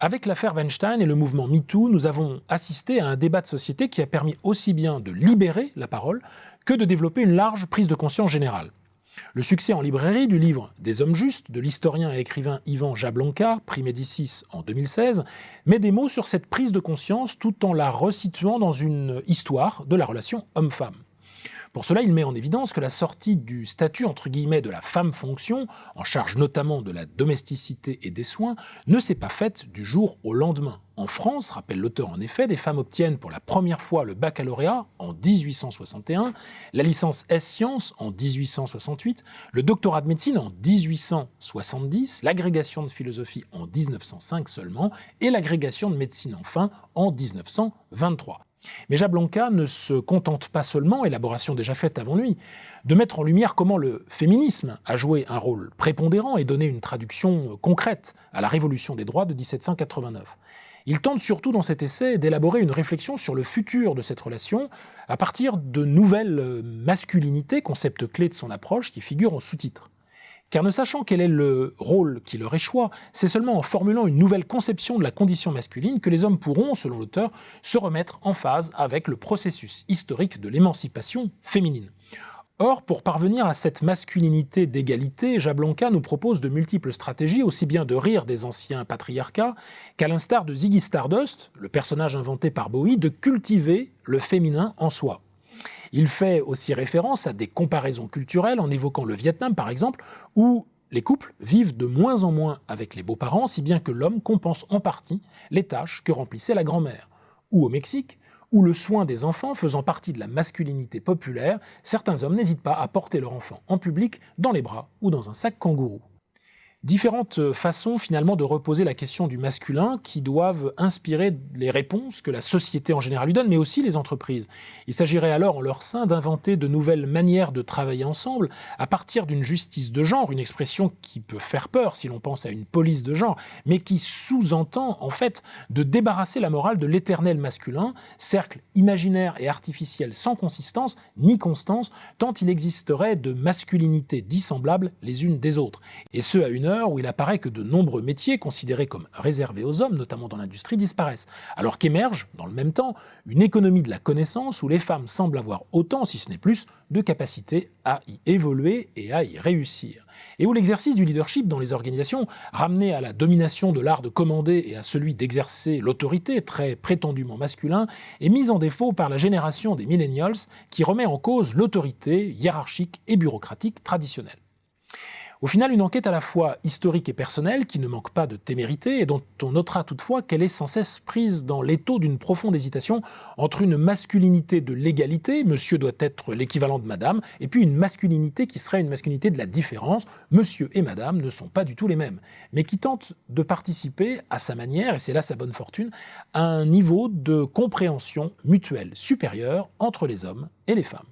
Avec l'affaire Weinstein et le mouvement MeToo, nous avons assisté à un débat de société qui a permis aussi bien de libérer la parole que de développer une large prise de conscience générale. Le succès en librairie du livre Des hommes justes de l'historien et écrivain Ivan Jablonka, prix Médicis en 2016, met des mots sur cette prise de conscience tout en la resituant dans une histoire de la relation homme-femme. Pour cela, il met en évidence que la sortie du statut entre guillemets de la femme-fonction, en charge notamment de la domesticité et des soins, ne s'est pas faite du jour au lendemain. En France, rappelle l'auteur en effet, des femmes obtiennent pour la première fois le baccalauréat en 1861, la licence S-Sciences en 1868, le doctorat de médecine en 1870, l'agrégation de philosophie en 1905 seulement, et l'agrégation de médecine enfin en 1923. Mais Jablonka ne se contente pas seulement, élaboration déjà faite avant lui, de mettre en lumière comment le féminisme a joué un rôle prépondérant et donné une traduction concrète à la révolution des droits de 1789. Il tente surtout dans cet essai d'élaborer une réflexion sur le futur de cette relation à partir de nouvelles masculinités, concept clé de son approche qui figure en sous-titre. Car ne sachant quel est le rôle qui leur échoit, c'est seulement en formulant une nouvelle conception de la condition masculine que les hommes pourront, selon l'auteur, se remettre en phase avec le processus historique de l'émancipation féminine. Or, pour parvenir à cette masculinité d'égalité, Jablonka nous propose de multiples stratégies, aussi bien de rire des anciens patriarcats, qu'à l'instar de Ziggy Stardust, le personnage inventé par Bowie, de cultiver le féminin en soi. Il fait aussi référence à des comparaisons culturelles en évoquant le Vietnam par exemple, où les couples vivent de moins en moins avec les beaux-parents, si bien que l'homme compense en partie les tâches que remplissait la grand-mère. Ou au Mexique, où le soin des enfants faisant partie de la masculinité populaire, certains hommes n'hésitent pas à porter leur enfant en public dans les bras ou dans un sac kangourou. Différentes façons finalement de reposer la question du masculin qui doivent inspirer les réponses que la société en général lui donne, mais aussi les entreprises. Il s'agirait alors en leur sein d'inventer de nouvelles manières de travailler ensemble à partir d'une justice de genre, une expression qui peut faire peur si l'on pense à une police de genre, mais qui sous-entend en fait de débarrasser la morale de l'éternel masculin, cercle imaginaire et artificiel sans consistance ni constance, tant il existerait de masculinités dissemblables les unes des autres. Et ce à une où il apparaît que de nombreux métiers considérés comme réservés aux hommes, notamment dans l'industrie, disparaissent, alors qu'émerge, dans le même temps, une économie de la connaissance où les femmes semblent avoir autant, si ce n'est plus, de capacité à y évoluer et à y réussir. Et où l'exercice du leadership dans les organisations, ramené à la domination de l'art de commander et à celui d'exercer l'autorité, très prétendument masculin, est mis en défaut par la génération des millennials qui remet en cause l'autorité hiérarchique et bureaucratique traditionnelle. Au final, une enquête à la fois historique et personnelle, qui ne manque pas de témérité, et dont on notera toutefois qu'elle est sans cesse prise dans l'étau d'une profonde hésitation entre une masculinité de l'égalité, monsieur doit être l'équivalent de madame, et puis une masculinité qui serait une masculinité de la différence, monsieur et madame ne sont pas du tout les mêmes, mais qui tente de participer à sa manière, et c'est là sa bonne fortune, à un niveau de compréhension mutuelle supérieur entre les hommes et les femmes.